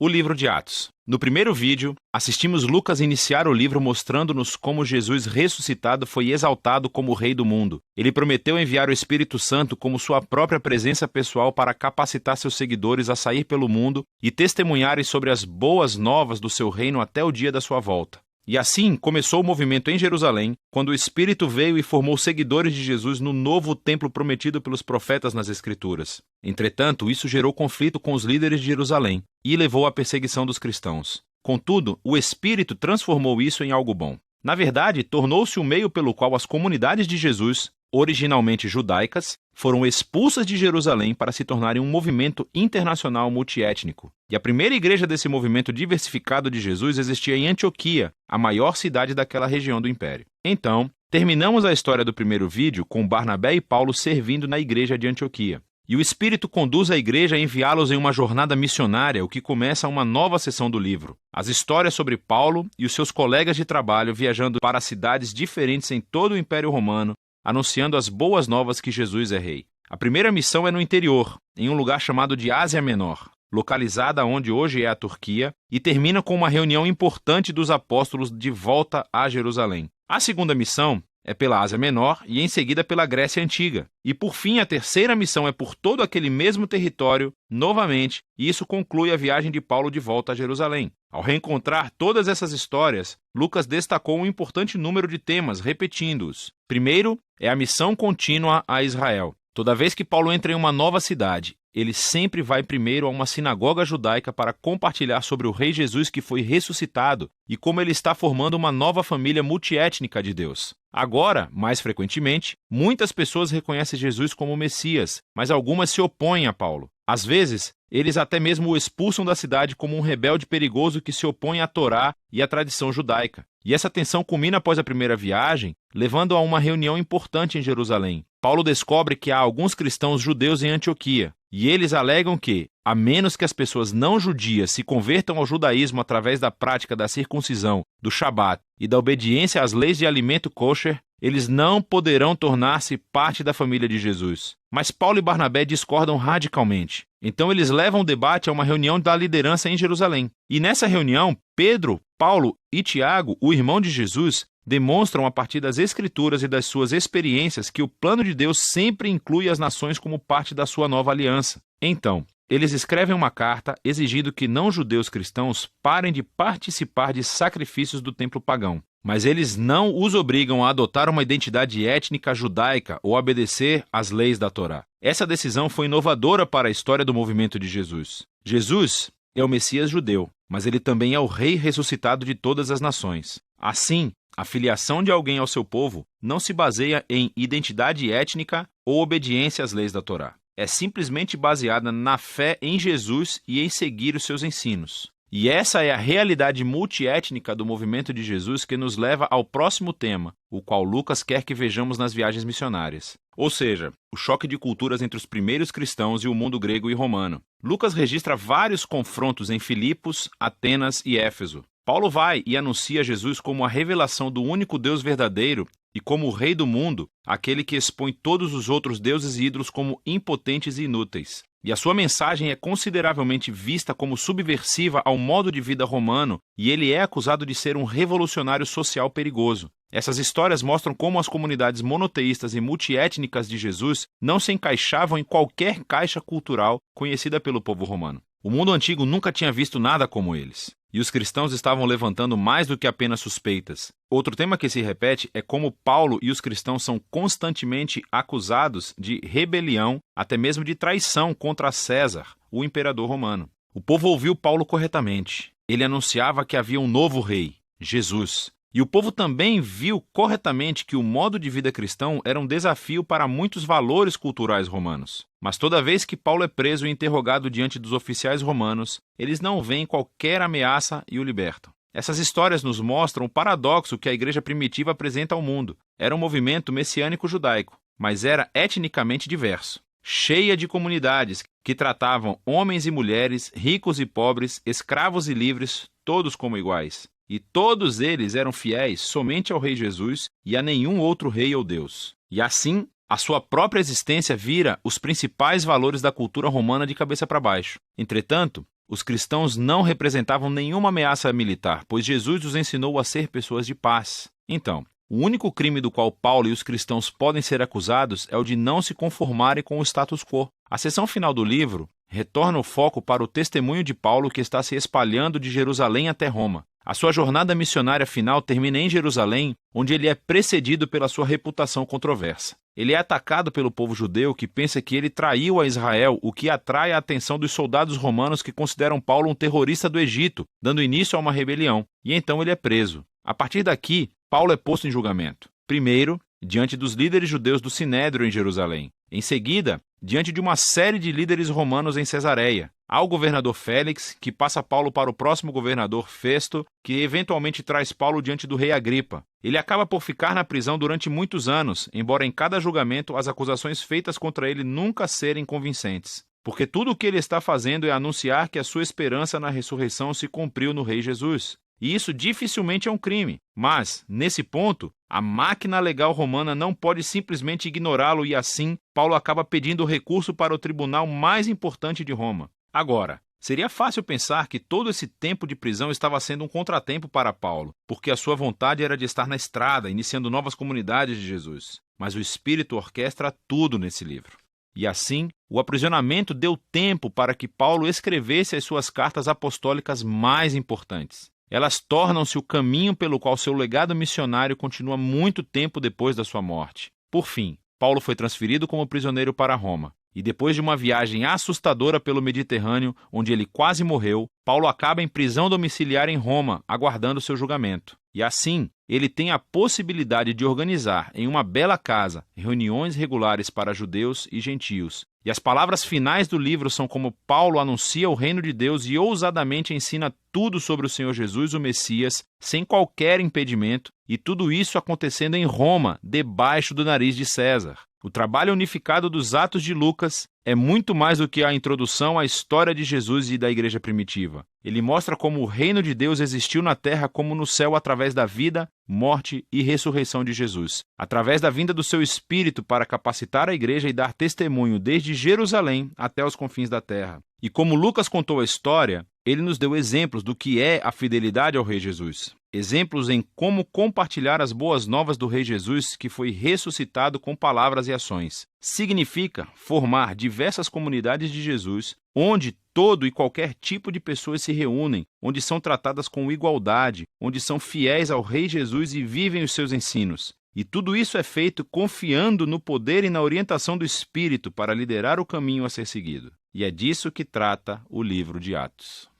O livro de Atos. No primeiro vídeo, assistimos Lucas iniciar o livro mostrando-nos como Jesus ressuscitado foi exaltado como o Rei do mundo. Ele prometeu enviar o Espírito Santo como sua própria presença pessoal para capacitar seus seguidores a sair pelo mundo e testemunharem sobre as boas novas do seu reino até o dia da sua volta. E assim começou o movimento em Jerusalém, quando o Espírito veio e formou seguidores de Jesus no novo templo prometido pelos profetas nas Escrituras. Entretanto, isso gerou conflito com os líderes de Jerusalém e levou à perseguição dos cristãos. Contudo, o Espírito transformou isso em algo bom. Na verdade, tornou-se o meio pelo qual as comunidades de Jesus, originalmente judaicas, foram expulsas de Jerusalém para se tornarem um movimento internacional multiétnico. E a primeira igreja desse movimento diversificado de Jesus existia em Antioquia, a maior cidade daquela região do Império. Então, terminamos a história do primeiro vídeo com Barnabé e Paulo servindo na igreja de Antioquia. E o Espírito conduz a igreja a enviá-los em uma jornada missionária, o que começa uma nova seção do livro. As histórias sobre Paulo e os seus colegas de trabalho viajando para cidades diferentes em todo o Império Romano, anunciando as boas novas que Jesus é rei. A primeira missão é no interior, em um lugar chamado de Ásia Menor, localizada onde hoje é a Turquia, e termina com uma reunião importante dos apóstolos de volta a Jerusalém. A segunda missão é pela Ásia Menor e em seguida pela Grécia Antiga. E por fim, a terceira missão é por todo aquele mesmo território, novamente, e isso conclui a viagem de Paulo de volta a Jerusalém. Ao reencontrar todas essas histórias, Lucas destacou um importante número de temas, repetindo-os. Primeiro, é a missão contínua a Israel. Toda vez que Paulo entra em uma nova cidade, ele sempre vai primeiro a uma sinagoga judaica para compartilhar sobre o Rei Jesus que foi ressuscitado e como ele está formando uma nova família multiétnica de Deus. Agora, mais frequentemente, muitas pessoas reconhecem Jesus como o Messias, mas algumas se opõem a Paulo. Às vezes, eles até mesmo o expulsam da cidade como um rebelde perigoso que se opõe à Torá e à tradição judaica. E essa tensão culmina após a primeira viagem, levando a uma reunião importante em Jerusalém. Paulo descobre que há alguns cristãos judeus em Antioquia, e eles alegam que, a menos que as pessoas não judias se convertam ao judaísmo através da prática da circuncisão, do Shabat e da obediência às leis de alimento kosher, eles não poderão tornar-se parte da família de Jesus. Mas Paulo e Barnabé discordam radicalmente. Então eles levam o debate a uma reunião da liderança em Jerusalém. E nessa reunião, Pedro, Paulo e Tiago, o irmão de Jesus, demonstram a partir das Escrituras e das suas experiências que o plano de Deus sempre inclui as nações como parte da sua nova aliança. Então, eles escrevem uma carta exigindo que não-judeus cristãos parem de participar de sacrifícios do templo pagão. Mas eles não os obrigam a adotar uma identidade étnica judaica ou a obedecer às leis da Torá. Essa decisão foi inovadora para a história do movimento de Jesus. Jesus é o Messias judeu, mas ele também é o Rei ressuscitado de todas as nações. Assim, a filiação de alguém ao seu povo não se baseia em identidade étnica ou obediência às leis da Torá. É simplesmente baseada na fé em Jesus e em seguir os seus ensinos. E essa é a realidade multiétnica do movimento de Jesus que nos leva ao próximo tema, o qual Lucas quer que vejamos nas viagens missionárias. Ou seja, o choque de culturas entre os primeiros cristãos e o mundo grego e romano. Lucas registra vários confrontos em Filipos, Atenas e Éfeso. Paulo vai e anuncia Jesus como a revelação do único Deus verdadeiro e como o Rei do mundo, aquele que expõe todos os outros deuses e ídolos como impotentes e inúteis. E a sua mensagem é consideravelmente vista como subversiva ao modo de vida romano e ele é acusado de ser um revolucionário social perigoso. Essas histórias mostram como as comunidades monoteístas e multiétnicas de Jesus não se encaixavam em qualquer caixa cultural conhecida pelo povo romano. O mundo antigo nunca tinha visto nada como eles. E os cristãos estavam levantando mais do que apenas suspeitas. Outro tema que se repete é como Paulo e os cristãos são constantemente acusados de rebelião, até mesmo de traição contra César, o imperador romano. O povo ouviu Paulo corretamente. Ele anunciava que havia um novo rei, Jesus. E o povo também viu corretamente que o modo de vida cristão era um desafio para muitos valores culturais romanos. Mas toda vez que Paulo é preso e interrogado diante dos oficiais romanos, eles não veem qualquer ameaça e o libertam. Essas histórias nos mostram o paradoxo que a igreja primitiva apresenta ao mundo. Era um movimento messiânico judaico, mas era etnicamente diverso, cheia de comunidades que tratavam homens e mulheres, ricos e pobres, escravos e livres, todos como iguais. E todos eles eram fiéis somente ao Rei Jesus e a nenhum outro rei ou Deus. E assim, a sua própria existência vira os principais valores da cultura romana de cabeça para baixo. Entretanto, Os cristãos não representavam nenhuma ameaça militar, pois Jesus os ensinou a ser pessoas de paz. Então, o único crime do qual Paulo e os cristãos podem ser acusados é o de não se conformarem com o status quo. A seção final do livro retorna o foco para o testemunho de Paulo que está se espalhando de Jerusalém até Roma. A sua jornada missionária final termina em Jerusalém, onde ele é precedido pela sua reputação controversa. Ele é atacado pelo povo judeu que pensa que ele traiu a Israel, o que atrai a atenção dos soldados romanos que consideram Paulo um terrorista do Egito, dando início a uma rebelião. E então ele é preso. A partir daqui, Paulo é posto em julgamento. Primeiro, diante dos líderes judeus do Sinédrio em Jerusalém. Em seguida, diante de uma série de líderes romanos em Cesareia. Há o governador Félix, que passa Paulo para o próximo governador Festo, que eventualmente traz Paulo diante do rei Agripa. Ele acaba por ficar na prisão durante muitos anos, embora em cada julgamento as acusações feitas contra ele nunca serem convincentes. Porque tudo o que ele está fazendo é anunciar que a sua esperança na ressurreição se cumpriu no rei Jesus. E isso dificilmente é um crime. Mas, nesse ponto, a máquina legal romana não pode simplesmente ignorá-lo e assim, Paulo acaba pedindo recurso para o tribunal mais importante de Roma. Agora, seria fácil pensar que todo esse tempo de prisão estava sendo um contratempo para Paulo, porque a sua vontade era de estar na estrada, iniciando novas comunidades de Jesus. Mas o Espírito orquestra tudo nesse livro. E assim, o aprisionamento deu tempo para que Paulo escrevesse as suas cartas apostólicas mais importantes. Elas tornam-se o caminho pelo qual seu legado missionário continua muito tempo depois da sua morte. Por fim, Paulo foi transferido como prisioneiro para Roma. E depois de uma viagem assustadora pelo Mediterrâneo, onde ele quase morreu, Paulo acaba em prisão domiciliar em Roma, aguardando seu julgamento. E assim, ele tem a possibilidade de organizar em uma bela casa reuniões regulares para judeus e gentios. E as palavras finais do livro são como Paulo anuncia o reino de Deus e ousadamente ensina tudo sobre o Senhor Jesus, o Messias, sem qualquer impedimento, e tudo isso acontecendo em Roma, debaixo do nariz de César. O trabalho unificado dos Atos de Lucas é muito mais do que a introdução à história de Jesus e da igreja primitiva. Ele mostra como o reino de Deus existiu na terra como no céu através da vida, morte e ressurreição de Jesus. Através da vinda do seu Espírito para capacitar a igreja e dar testemunho desde Jerusalém até os confins da terra. E como Lucas contou a história, ele nos deu exemplos do que é a fidelidade ao Rei Jesus. Exemplos em como compartilhar as boas novas do Rei Jesus que foi ressuscitado com palavras e ações. Significa formar diversas comunidades de Jesus, onde todo e qualquer tipo de pessoas se reúnem, onde são tratadas com igualdade, onde são fiéis ao Rei Jesus e vivem os seus ensinos. E tudo isso é feito confiando no poder e na orientação do Espírito para liderar o caminho a ser seguido. E é disso que trata o livro de Atos.